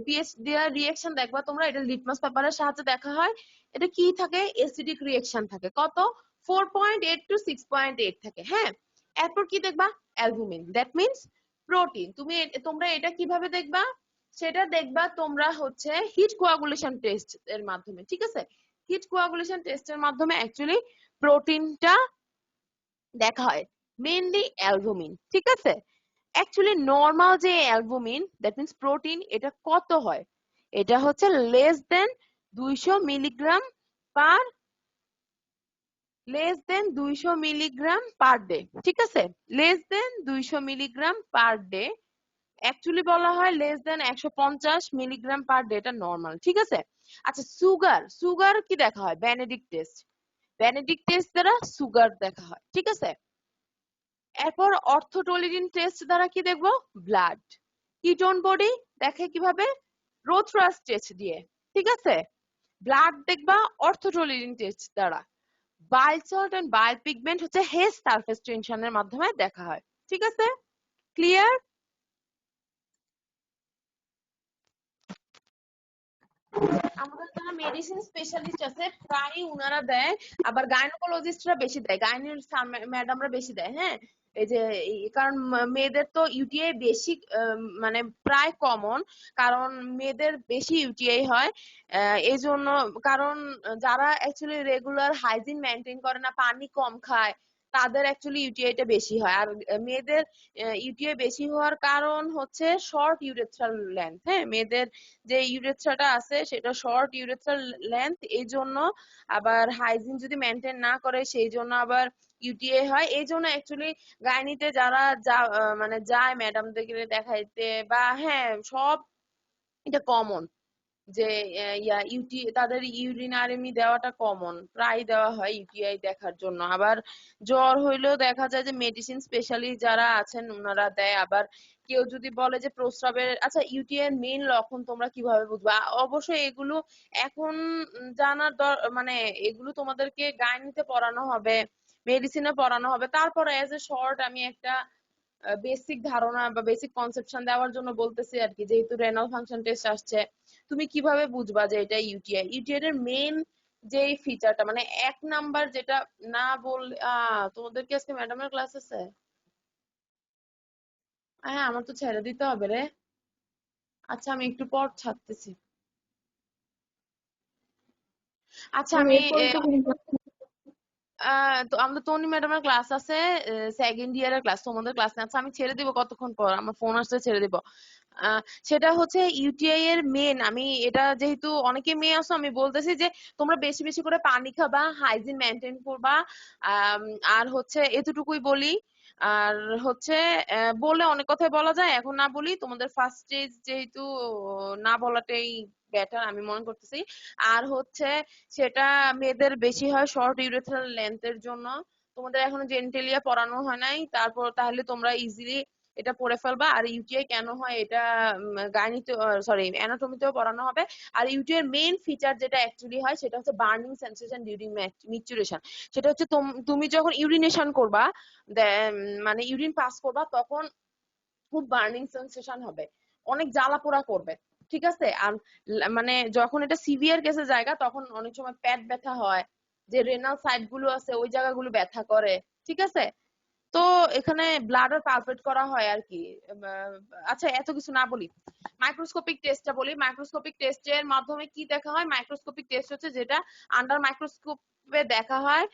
পিএইচ দিয়ে রিয়েকশন দেখবা তোমরা, এটা লিটমাস পেপারের সাহায্যে দেখা হয়। এটা কি থাকে? অ্যাসিডিক রিয়েকশন থাকে, কত 4.8 টু 6.8 থাকে, হ্যাঁ। এরপর কি দেখবা? Albumin, that means protein. তোমরা এটা কিভাবে দেখবা? সেটা দেখবা তোমরা হচ্ছে হিট কোয়াগুলেশন টেস্ট এর মাধ্যমে, ঠিক আছে, হিট কোয়াগুলেশন টেস্টের মাধ্যমে অ্যাকচুয়ালি প্রোটিনটা দেখা হয়, মেইনলি অ্যালবুমিন, ঠিক আছে। অ্যাকচুয়ালি নর্মাল যে অ্যালবুমিন, দ্যাট মিন্স প্রোটিন, এটা কত হয়? এটা হচ্ছে less than 200 milligram per day, ঠিক আছে, less than 200 milligram per day. Actually বলা হয় less than 150 milligram per day, এটা নর্মাল, ঠিক আছে। আচ্ছা, সুগার, সুগার কি দেখা হয়? বেনেডিক্ট টেস্ট, বেনেডিক্ট টেস্ট দ্বারা সুগার দেখা হয়, ঠিক আছে। এরপর অর্থোটোলিন টেস্ট দ্বারা কি দেখবো? ব্লাড। কিটোন বডি দেখে কিভাবে? রোথ্রাস টেস্ট দিয়ে, ঠিক আছে। ব্লাড দেখবা অর্থোটোলিন টেস্ট দ্বারা। Bile salt and bile pigment হচ্ছে হেজ সারফেস টেনশনের মাধ্যমে দেখা হয়, ঠিক আছে, ক্লিয়ার? আমাদের যারা মেডিসিন স্পেশালিস্ট আছে প্রায়ই উনারা দেয়, আবার গাইনোকোলজিস্টরা বেশি দেয়, গাইনির ম্যাডামরা বেশি দেয়, হ্যাঁ। এই যে কারণ মেয়েদের তো ইউটিআই বেশি, মানে প্রায় কমন, কারণ মেয়েদের বেশি ইউটিআই হয়, এই জন্য। কারণ যারা অ্যাকচুয়ালি রেগুলার হাইজিন মেনটেন করে না, পানি কম খায়, তাদের অ্যাকচুয়ালি ইউটিআইটা বেশি হয়। আর মেয়েদের ইউটিআই বেশি হওয়ার কারণ হচ্ছে শর্ট ইউরেথ্রাল লেন্থ। হ্যাঁ, মেয়েদের যে ইউরেথ্রাটা আছে সেটা শর্ট ইউরেথ্রাল লেন্থ, এই জন্য আবার হাইজিন যদি মেনটেন না করে সেই জন্য আবার ইউটিআই হয়। এই জন্য অ্যাকচুয়ালি গাইনিতে যারা মানে যায় ম্যাডামদেরকে দেখাইতে বা হ্যাঁ সব, এটা কমন যে তাদের ইউরিনারিমি দেওয়াটা কমন, প্রায় দেওয়া হয় ইউটিআই দেখার জন্য। আবার জ্বর হইলেও দেখা যায় যে মেডিসিন স্পেশালিস্ট যারা আছেন ওনারা দেয়। আবার কেউ যদি বলে যে প্রস্রাবের, আচ্ছা ইউটিআই এর মেইন লক্ষণ তোমরা কিভাবে বুঝবা? অবশ্যই এগুলো এখন জানার মানে এগুলো তোমাদেরকে গাইনিতে পড়ানো হবে, মেডিসিনে পড়ানো হবে। তারপরে এজ এ শর্ট আমি একটা বেসিক ধারণা বা বেসিক কনসেপশন দেওয়ার জন্য বলতেছি আর কি, যেহেতু রেনাল ফাংশন টেস্ট আসছে। তুমি কিভাবে বুঝবা যে এটা ইউটিআই? ইউটিআই এর মেইন যে ফিচারটা, মানে এক নাম্বার যেটা না বল, তোমাদের কি আজকে ম্যাডামের ক্লাস আছে? হ্যাঁ, আমার তো ছেড়ে দিতে হবে রে। আচ্ছা আমি একটু পর ছাড়তেছি। আচ্ছা আমি এরপরে তো কোনো class নেই। তো আমাদের তনি ম্যাডামের ক্লাস আছে, সেকেন্ড ইয়ারের ক্লাস, তোমাদের ক্লাস নেই। আচ্ছা আমি ছেড়ে দিব কতক্ষণ পর, আমার ফোন আসলে ছেড়ে দিব। আহ, সেটা হচ্ছে ইউটিআই এর মেন, আমি এটা যেহেতু অনেকে মেয়ে আছো আমি বলতেছি যে তোমরা বেশি বেশি করে পানি খাবা, হাইজিন মেনটেন করবা। আম, আর হচ্ছে এতটুকুই বলি। আর হচ্ছে বলে অনেক কথাই বলা যায়, এখন না বলি, তোমাদের ফার্স্ট স্টেজ যেহেতু না বলাটাই বেটার আমি মনে করতেছি। আর হচ্ছে সেটা মেয়েদের বেশি হয় শর্ট ইউরেথ্রাল লেন্থের জন্য। তোমাদের এখনো জেনিটালিয়া পড়ানো হয় নাই, তারপর তাহলে তোমরা ইজিলি এটা পড়ে ফেলবা। আর ইউটিআই কেন হয় এটা গাইনিতে, সরি অ্যানাটমিতেও পড়ানো হবে। আর ইউটিআই এর মেইন ফিচার যেটা অ্যাকচুয়ালি হয় সেটা হচ্ছে বার্নিং সেন্সেশন ডিউরিং ম্যাচুরেশন। সেটা হচ্ছে তুমি যখন ইউরিনেশন করবা, মানে ইউরিন পাস করবা, তখন খুব বার্নিং সেন্সেশন হবে, অনেক জ্বালা পোড়া করবে। ঠিক আছে? আর মানে যখন এটা সিভিয়ার কেসে জায়গা, তখন অনেক সময় পেট ব্যথা হয়, যে রেনাল সাইড গুলো আছে ওই জায়গাগুলো ব্যথা করে। ঠিক আছে? তো এখানে ব্লাডার পালপেট করা হয় আর কি। আচ্ছা এত কিছু না বলি, মাইক্রোস্কোপিক টেস্টটা বলি। মাইক্রোস্কোপিক টেস্টের মাধ্যমে কি দেখা হয়? মাইক্রোস্কোপিক টেস্ট হচ্ছে যেটা আন্ডার মাইক্রোস্কোপে দেখা হয়।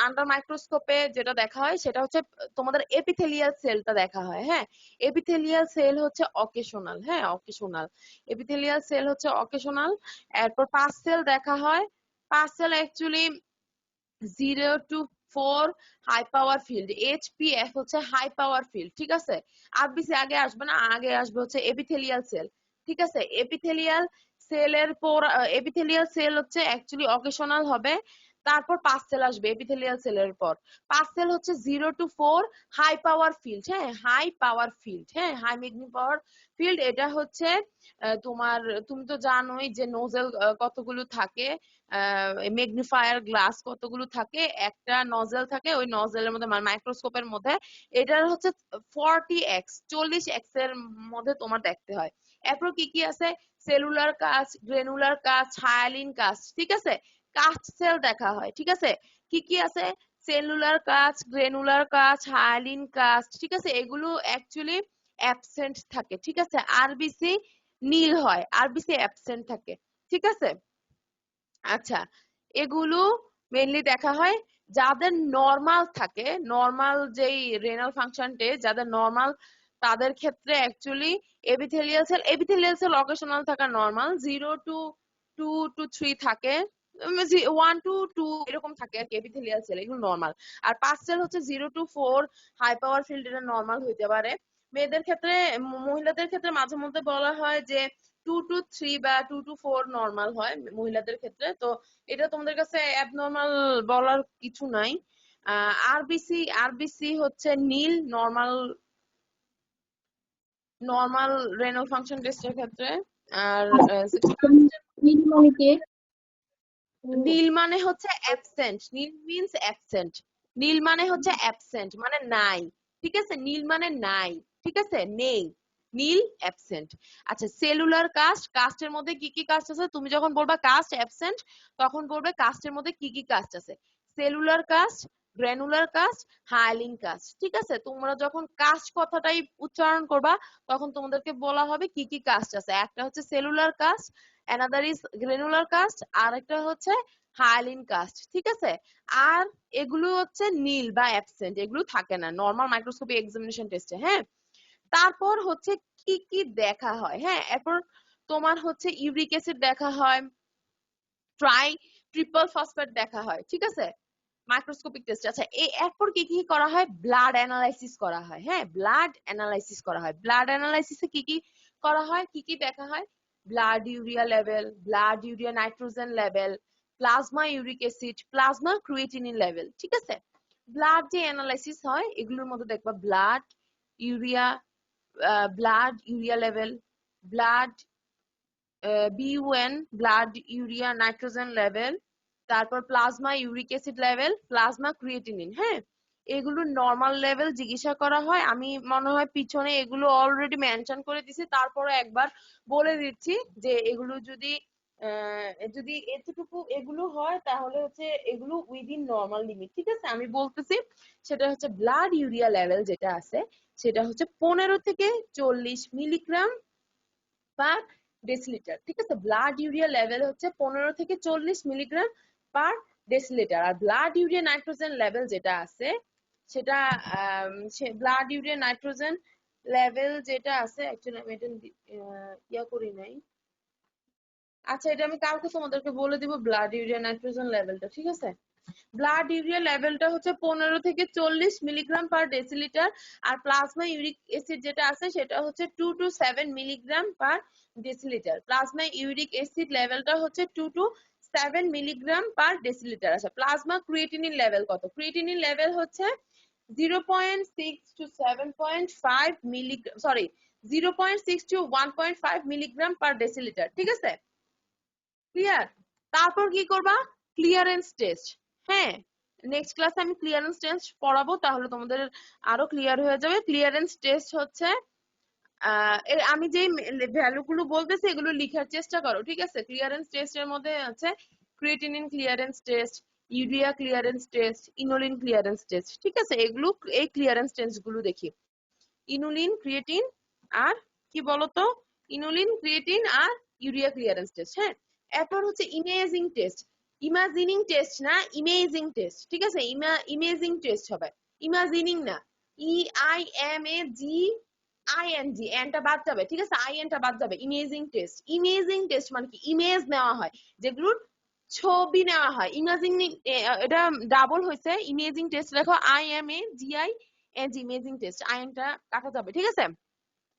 আন্ডার মাইক্রোস্কোপে যেটা দেখা হয় সেটা হচ্ছে তোমাদের এপিথেলিয়াল সেলটা দেখা হয়। হ্যাঁ, এপিথেলিয়াল সেল হচ্ছে অকেশনাল। হ্যাঁ, অকেশনাল এপিথেলিয়াল সেল হচ্ছে অকেশনাল। এরপর পাস সেল দেখা হয়। Pus cell actually 0 to 4 high power field, HPF হচ্ছে হাই পাওয়ার ফিল্ড। ঠিক আছে? আরবিসি আগে আসবে না, আগে আসবে হচ্ছে এপিথেলিয়াল সেল। ঠিক আছে? এপিথেলিয়াল সেলের পর এপিথেলিয়াল সেল হচ্ছে অ্যাকচুয়ালি অকেশনাল হবে, তারপর পাস সেল আসবে এপিথেলিয়াল সেলের পর। পাস সেল হচ্ছে 0 to 4 হাই পাওয়ার ফিল্ড। হ্যাঁ, হাই পাওয়ার ফিল্ড, হ্যাঁ হাই ম্যাগনি পাওয়ার ফিল্ড। এটা হচ্ছে তোমার, তুমি তো জানোই যে নোজেল কতগুলো থাকে, ম্যাগনিফায়ার গ্লাস কতগুলো থাকে, একটা নজেল থাকে, ওই নজেলের মধ্যে মাইক্রোস্কোপের মধ্যে এটার হচ্ছে 40x এর মধ্যে তোমার দেখতে হয়। এরপর কি কি আছে? Cellular cast, granular cast, hyaline cast. ঠিক আছে? কাস্ট সেল দেখা হয়। ঠিক আছে? কি কি আছে? Cellular cast, granular cast, hyaline cast. ঠিক আছে? এগুলো অ্যাকচুয়ালি অ্যাবসেন্ট থাকে। ঠিক আছে? আরবিসি নীল হয়, আরবিসি অ্যাবসেন্ট থাকে। ঠিক আছে? আচ্ছা, এগুলো মেইনলি দেখা হয় যাদের নরমাল থাকে, নরমাল যেই রেনাল ফাংশন টেস্ট যাদের নরমাল, তাদের ক্ষেত্রে অ্যাকচুয়ালি এপিথেলিয়াল সেল অকেশনাল থাকা নরমাল, 0 to 2 to 3 থাকে, 1 to 2 এরকম থাকে আর কি এপিথেলিয়াল সেল, এগুলো নরমাল। আর পাস সেল হচ্ছে 0 to 4 হাই পাওয়ার ফিল্ড, এটা নরমাল হইতে পারে। মেয়েদের ক্ষেত্রে, মহিলাদের ক্ষেত্রে মাঝে মধ্যে বলা হয় যে 2 to 3 বা 2 to 4 নরমাল হয় মহিলাদের ক্ষেত্রে। তো এটা তোমাদের কাছে অ্যাবনর্মাল বলার কিছু নাই। আরবিসি আরবিসি হচ্ছে নীল, নরমাল, নরমাল রেনাল ফাংশন টেস্টের ক্ষেত্রে। আর নীলমণিকে নীল মানে হচ্ছে অ্যাবসেন্ট, নীল মিন্স অ্যাবসেন্ট, নীল মানে হচ্ছে অ্যাবসেন্ট মানে নাই। ঠিক আছে? নীল মানে নাই। ঠিক আছে? নেই, নীল অ্যাবসেন্ট। আচ্ছা, সেলুলার কাস্ট, কাস্টের মধ্যে কি কি কাস্ট আছে? তুমি যখন বলবা কাস্ট অ্যাবসেন্ট, তখন বলবে কাস্টের মধ্যে কি কি কাস্ট আছে। Cellular cast, granular cast, hyaline cast. ঠিক আছে? তোমরা যখন কাস্ট কথাটাই উচ্চারণ করবা, তখন তোমাদেরকে বলা হবে কি কি কাস্ট আছে। একটা হচ্ছে cellular cast, another is granular cast, আর একটা হচ্ছে হায়ালিন কাস্ট, ঠিক আছে। আর এগুলো হচ্ছে নীল বা অ্যাবসেন্ট, এগুলো থাকে না নর্মাল মাইক্রোস্কোপি এক্সামিনেশন টেস্টে। হ্যাঁ, তারপর হচ্ছে কি কি দেখা হয়। হ্যাঁ, এরপর তোমার হচ্ছে ইউরিক অ্যাসিড দেখা হয়, ট্রিপল ফসফেট দেখা হয়, ঠিক আছে মাইক্রোস্কোপিক টেস্ট। আচ্ছা, এরপর কি কি করা হয়, ব্লাড অ্যানালাইসিস করা হয়। হ্যাঁ, ব্লাড অ্যানালাইসিস করা হয়। ব্লাড অ্যানালাইসিসে কি কি করা হয়, কি কি দেখা হয়, blood urea level, blood urea nitrogen level, plasma uric acid, plasma creatinine level, ঠিক আছে। ব্লাড যে অ্যানালাইসিস হয় এগুলোর মধ্যে দেখবা blood urea, blood urea level, blood BUN, blood urea nitrogen level, তারপর plasma uric acid level, plasma creatinine. হ্যাঁ, এগুলো নর্মাল লেভেল জিজ্ঞাসা করা হয়। আমি মনে হয় পিছনে এগুলো অলরেডি মেনশন করে দিছি, তারপরে একবার বলে দিচ্ছি যে এগুলো যদি এতটুকু এগুলো হয় তাহলে হচ্ছে এগুলো উইদিন নর্মাল লিমিট, ঠিক আছে। আমি বলতেছি সেটা হচ্ছে ব্লাড ইউরিয়া লেভেল যেটা আছে সেটা হচ্ছে 15 থেকে 40 মিলিগ্রাম পার ডেসিলিটার, ঠিক আছে। ব্লাড ইউরিয়া লেভেল হচ্ছে 15 থেকে 40 মিলিগ্রাম পার ডেসিলিটার। আর ব্লাড ইউরিয়া নাইট্রোজেন লেভেল যেটা আছে সেটা ব্লাড ইউরিয়া নাইট্রোজেন লেভেল যেটা আছে, অ্যাকচুয়ালি আমি এটা ইয়া করি নাই। আচ্ছা, এটা আমি কালকে তোমাদেরকে বলে দিব ব্লাড ইউরিয়া নাইট্রোজেন লেভেলটা, ঠিক আছে। ব্লাড ইউরিয়া লেভেলটা হচ্ছে 15 থেকে 40 মিলিগ্রাম পার ডেসিলিটার। আর প্লাজমা ইউরিক অ্যাসিড যেটা আছে সেটা হচ্ছে 2 to 7 milligram per decilitre. Plasma uric acid লেভেলটা হচ্ছে 2 to 7 মিলিগ্রাম পার ডেসিলিটার। আচ্ছা, প্লাজমা ক্রিয়েটিনিন লেভেল কত, ক্রিয়েটিনিন লেভেল হচ্ছে 0.6 to 7.5 milligram, sorry 0.6 to 1.5 milligram per decilitre, ঠিক আছে। ক্লিয়ার? তারপর কি করবা, ক্লিয়ারেন্স টেস্ট। হ্যাঁ, নেক্সট ক্লাসে আমি ক্লিয়ারেন্স টেস্ট পড়াবো, তাহলে তোমাদের আরো ক্লিয়ার হয়ে যাবে। ক্লিয়ারেন্স টেস্ট হচ্ছে আমি যেই ভ্যালু গুলো বলতেছি এগুলো লিখার চেষ্টা করো, ঠিক আছে। ক্লিয়ারেন্স টেস্টের মধ্যে আছে creatinine clearance test, urea clearance test, inulin clearance test, ঠিক আছে। এগুলো এই ক্লিয়ারেন্স টেস্ট গুলো দেখি, ইনুলিন, ক্রিয়েটিন আর কি বলতো, ইনুলিন, ক্রিয়েটিন আর ইউরিয়া ক্লিয়ারেন্স টেস্ট। হ্যাঁ, এরপর হচ্ছে ইমেজিং টেস্ট, ইমাজিনিং টেস্ট না, ইমেজিং টেস্ট, ঠিক আছে। ইমেজিং টেস্ট হবে, ইমাজিনিং না। IMAGING, এনটা বাদ যাবে, ঠিক আছে, IN টা বাদ যাবে। ইমেজিং টেস্ট, ইমেজিং টেস্ট মানে কি, ইমেজ নেওয়া হয়, যেগুলোর ছবি নেওয়া হয়। ইমাজিং, এটা ডাবল হয়েছে, ইমেজিং টেস্ট লেখো IMAGING, ইমেজিং টেস্ট, আইনটা কাটা যাবে, ঠিক আছে।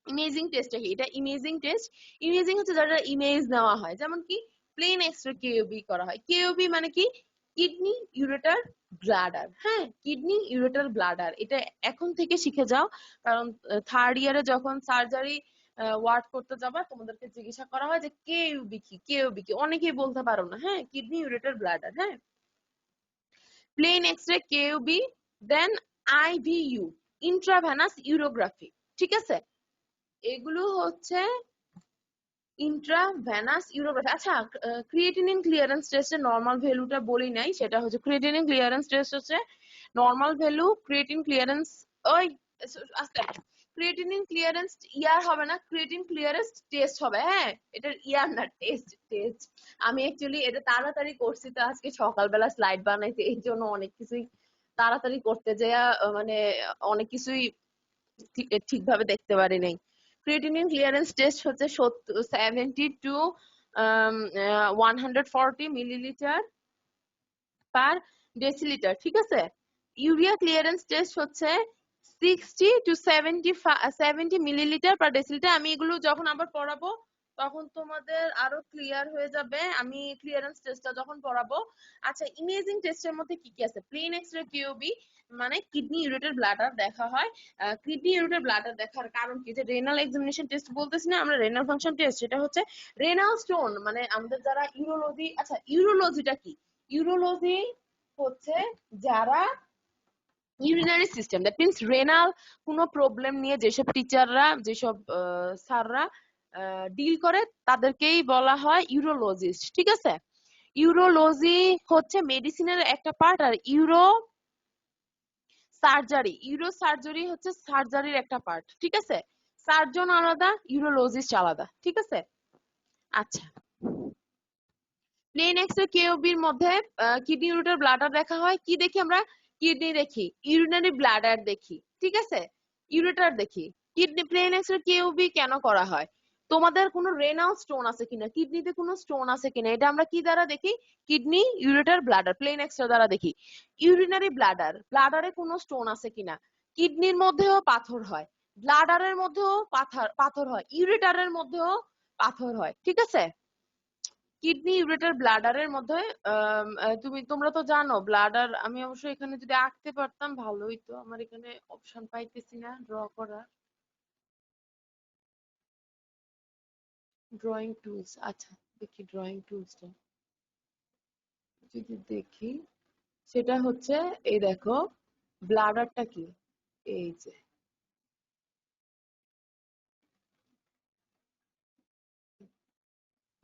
ইমেজিং টেস্টটা কি, এটা ইমেজিং টেস্ট। ইমেজিং হচ্ছে যারা ইমেজ নেওয়া হয়, যেমন কি প্লেন এক্সরে কেওবি করা হয়। কেওবি মানে কি, কিডনি ইউরেটার ব্লাডার। হ্যাঁ, কিডনি ইউরেটার ব্লাডার, এটা এখন থেকে শিখে যাও, কারণ থার্ড ইয়ারে যখন সার্জারি ওয়ার্ড করতে যাবা তোমাদেরকে জিজ্ঞাসা করা হয় যে কেওবি কি, কেওবি কি, অনেকেই বলতে পারো না। হ্যাঁ, কিডনি ইউরেটার ব্লাডার। হ্যাঁ, প্লেন এক্সরে কেওবি, দেন IVU, ইন্ট্রাভেনাস ইউরোগ্রাফি, ঠিক আছে। এগুলো হচ্ছে ইন্ট্রাভেনাস ইউরোগ্রাফি। আচ্ছা, ক্রিয়েটিনিন ক্লিয়ারেন্স টেস্টের নরমাল ভ্যালুটা বলি নাই, সেটা হচ্ছে ক্রিয়েটিনিন ক্লিয়ারেন্স টেস্ট হচ্ছে নরমাল ভ্যালু, ক্রিয়েটিন ক্লিয়ারেন্স, ওই আস্তে, ক্রিয়েটিনিন ক্লিয়ারেন্স ইয়ার হবে না, ক্রিয়েটিন ক্লিয়ারেন্স টেস্ট হবে। হ্যাঁ, এটার ইয়ার না, টেস্ট, টেস্ট। আমি অ্যাকচুয়ালি এটা তাড়াতাড়ি করছি, তো আজকে সকালবেলা স্লাইড বানাইছি, এই জন্য অনেক কিছুই তাড়াতাড়ি করতে যেয়া মানে অনেক কিছুই ঠিকভাবে দেখতে পারি নাই। ক্রিয়েটিনিন ক্লিয়ারেন্স টেস্ট হচ্ছে 70 to 140 মিলিলিটার পার ডেসিলিটার, ঠিক আছে। ইউরিয়া ক্লিয়ারেন্স টেস্ট হচ্ছে 60 to 70 মিলিলিটার পার ডেসিলিটার। আমি এগুলো যখন আবার পড়াবো তখন তোমাদের আরো ক্লিয়ার হয়ে যাবে, আমি ক্লিয়ারেন্স টেস্টটা যখন পড়াবো। আচ্ছা, ইমেজিং টেস্টের মধ্যে কি কি আছে, প্লেন এক্সরে কিউবি মানে কিডনি ইউরেটার ব্লাডার দেখা হয়। কিডনি ইউরেটার ব্লাডার দেখার কারণ কি, যে রেনাল এক্সামিনেশন টেস্ট বলতেছি না আমরা, রেনাল ফাংশন টেস্ট, সেটা হচ্ছে রেনাল স্টোন মানে আমাদের যারা ইউরোলজি। আচ্ছা, ইউরোলজিটা কি, ইউরোলজি হচ্ছে যারা urinary system, that means renal কোনো প্রবলেম নিয়ে যেসব টিচাররা, যেসব স্যাররা ডিল করে তাদেরকেই বলা হয় ইউরোলজিস্ট, ঠিক আছে। ইউরোলজি হচ্ছে মেডিসিনের একটা পার্ট, আর ইউরো সার্জারি হচ্ছে সার্জারির একটা পার্ট, ঠিক আছে। সার্জন আলাদা, ইউরোলজিস্ট আলাদা, ঠিক আছে। আচ্ছা, প্লেন এক্স-রে কেওবির মধ্যে কিডনি ইউরেটার ব্লাডার দেখা হয়। কি দেখি আমরা? কিডনি দেখি, ইউরিনারি ব্লাডার দেখি, ঠিক আছে, ইউরেটার দেখি। কিডনি প্লেন এক্স-রে কেওবি কেন করা হয়? তোমাদের কোনো রেনাল স্টোন আছে কিনা, কিডনিতে কোনো স্টোন আছে কিনা, এটা আমরা কি দ্বারা দেখি? Kidney ureter bladder plain X-ray দ্বারা দেখি। ইউরিনারি ব্লাডার, ব্লাডারে কোনো স্টোন আছে কিনা। কিডনির মধ্যেও পাথর হয়, ব্লাডারের মধ্যেও পাথর হয়, ইউরেটারের মধ্যেও পাথর হয়, ঠিক আছে। কিডনি ইউরেটার ব্লাডারের মধ্যে তোমরা তো জানো ব্লাডার, আমি অবশ্য এখানে যদি আঁকতে পারতাম ভালোই, তো আমার এখানে অপশন পাইতেছি না ড্র করার। ড্রয়িং টুলস, আচ্ছা দেখি ড্রয়িং টুলসটা যদি দেখি, সেটা হচ্ছে এই দেখো ব্লাডারটা কি, এই যে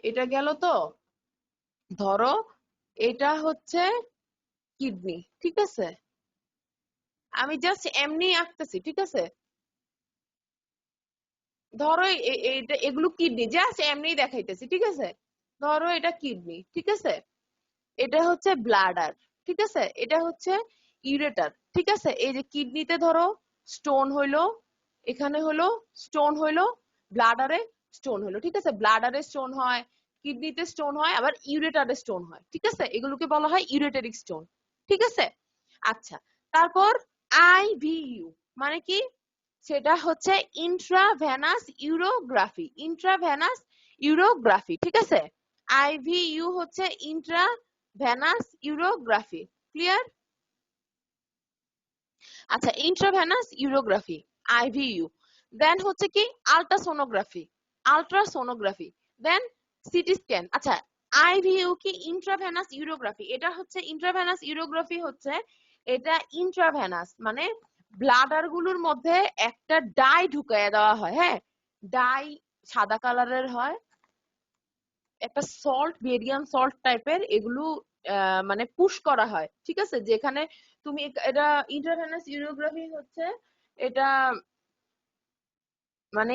এটা গেল। তো ধরো এটা হচ্ছে কিডনি, ঠিক আছে, আমি জাস্ট এমনি আঁকতেছি, ঠিক আছে। ধরো এটা এগুলো কিডনি, জাস্ট এমনি দেখাইতেছি, ঠিক আছে। ধরো এটা কিডনি, ঠিক আছে, এটা হচ্ছে ব্লাডার, ঠিক আছে, এটা হচ্ছে ইউরেটার, ঠিক আছে। এই যে কিডনিতে ধরো স্টোন হইলো, এখানে হলো স্টোন হইলো, ব্লাডারে স্টোন হইলো, ঠিক আছে। ব্লাডারে স্টোন হয়, কিডনিতে স্টোন হয়, আবার ইউরেটারে স্টোন হয়, ঠিক আছে। এগুলোকে বলা হয় ইউরেটারিক স্টোন, ঠিক আছে। আচ্ছা, তারপর আইভিইউ মানে কি? সেটা হচ্ছে ইন্ট্রাভেনাস ইউরোগ্রাফি, ইন্ট্রাভেনাস ইউরোগ্রাফি, ঠিক আছে। আইভিইউ হচ্ছে ইন্ট্রাভেনাস ইউরোগ্রাফি, ক্লিয়ার? আচ্ছা, ইন্ট্রাভেনাস ইউরোগ্রাফি, আইভিইউ। দেন হচ্ছে কি আল্ট্রাসোনোগ্রাফি, আল্ট্রাসোনোগ্রাফি। দেন সিটি স্ক্যান। আচ্ছা, আইভিইউ কি ইন্ট্রাভেনাস ইউরোগ্রাফি? এটা হচ্ছে ইন্ট্রাভেনাস ইউরোগ্রাফি হচ্ছে এটা ইন্ট্রাভেনাস মানে ব্লাডার গুলোর মধ্যে একটা ডাই ঢুকাইয়া দেওয়া হয়, হ্যাঁ, ডাই সাদা কালারের হয়, একটা সল্ট, বেরিয়াম সল্ট টাইপের, এগুলো মানে পুশ করা হয়, ঠিক আছে। যেখানে তুমি এটা ইন্টারভেনাস ইউরোগ্রাফি হচ্ছে এটা মানে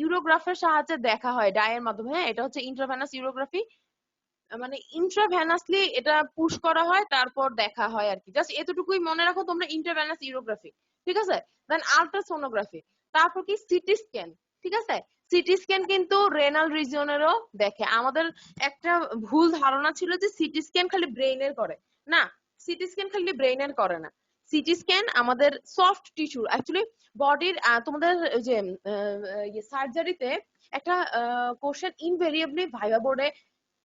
ইউরোগ্রাফের সাহায্যে দেখা হয় ডায়ের মাধ্যমে, হ্যাঁ, এটা হচ্ছে ইন্টারভেনাস ইউরোগ্রাফি। মানে ইন্ট্রাভেনাসলি এটা পুশ করা হয়, তারপর দেখা হয় আর কি। জাস্ট এতটুকুই মনে রাখো তোমরা, ইন্টারভেনাস ইউরোগ্রাফি, ঠিক আছে। দেন আল্ট্রাসোনোগ্রাফি, তারপর কি সিটি স্ক্যান, ঠিক আছে। সিটি স্ক্যান কিন্তু রেনাল রিজিয়নেরও দেখে। আমাদের একটা ভুল ধারণা ছিল যে সিটি স্ক্যান খালি ব্রেইনের করে, না, সিটি স্ক্যান খালি ব্রেইনের করে না। সিটি স্ক্যান আমাদের সফট টিস্যু, অ্যাকচুয়ালি বডির, তোমাদের যে সার্জারিতে একটা কোশ্চেন ইনভেরিয়েবলি ভাইভা বোর্ডে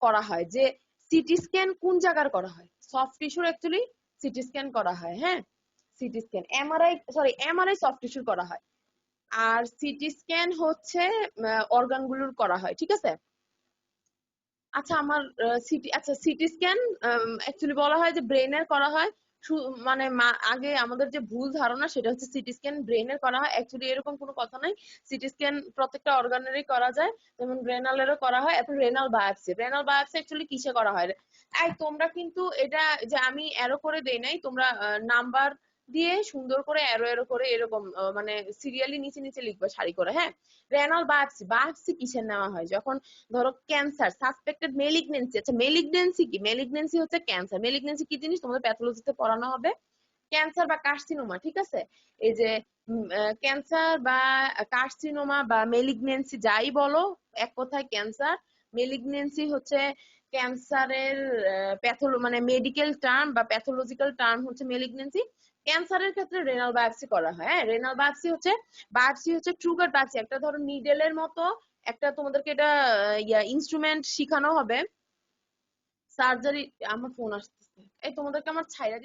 করা হয় যে সিটি স্ক্যান কোন জায়গার করা হয়, সফট টিস্যুর অ্যাকচুয়ালি সিটি স্ক্যান করা হয়, হ্যাঁ। সিটি স্ক্যান এমআরআই সফট টিস্যুর করা হয়, আর সিটি স্ক্যান হচ্ছে অর্গানগুলোর করা হয়, ঠিক আছে। আচ্ছা, আমার সিটি স্ক্যান অ্যাকচুয়ালি বলা হয় যে ব্রেনের করা হয়, মানে আগে আমাদের যে ভুল ধারণা সেটা হচ্ছে সিটি স্ক্যান ব্রেনের করা হয়, অ্যাকচুয়ালি এরকম কোনো কথা নাই। সিটি স্ক্যান প্রত্যেকটা অর্গানেরই করা যায়, যেমন রেনালেরও করা হয়। এখন renal biopsy, renal biopsy actually কিসে করা হয়? তোমরা কিন্তু এটা যে আমি অ্যারো করে দেই নাই, তোমরা নাম্বার দিয়ে সুন্দর করে অ্যারো অ্যারো করে এরকম মানে সিরিয়ালি নিচে নিচে লিখবে সারি করে, হ্যাঁ। রেনাল বায়োপসি, বায়োপসি কিসের নেওয়া হয়? যখন ধরো ক্যান্সার, সাসপেক্টেড মেলিগনেন্সি। আচ্ছা, মেলিগনেন্সি কি? মেলিগনেন্সি হচ্ছে ক্যান্সার। মেলিগনেন্সি কি জিনিস তোমাদের প্যাথোলজিতে পড়ানো হবে, ক্যান্সার বা কার্সিনোমা, ঠিক আছে। এই যে ক্যান্সার বা কার্সিনোমা বা মেলিগনেন্সি যাই বলো, এক কথায় ক্যান্সার। মেলিগনেন্সি হচ্ছে ক্যান্সারের মানে মেডিকেল টার্ম বা প্যাথোলজিক্যাল টার্ম হচ্ছে মেলিগনেন্সি। ক্যান্সারের ক্ষেত্রে রেনাল বায়োপসি করা হয়, হ্যাঁ। রেনাল বায়োপসি হচ্ছে ট্রুগার বায়োপসি, একটা ধরো নিডেলের মতো একটা, তোমাদেরকে এটা ইনস্ট্রুমেন্ট শিখানো হবে সার্জারি। আমার ফোন আসতেছে, তোমাদেরকে আমার ছাইরা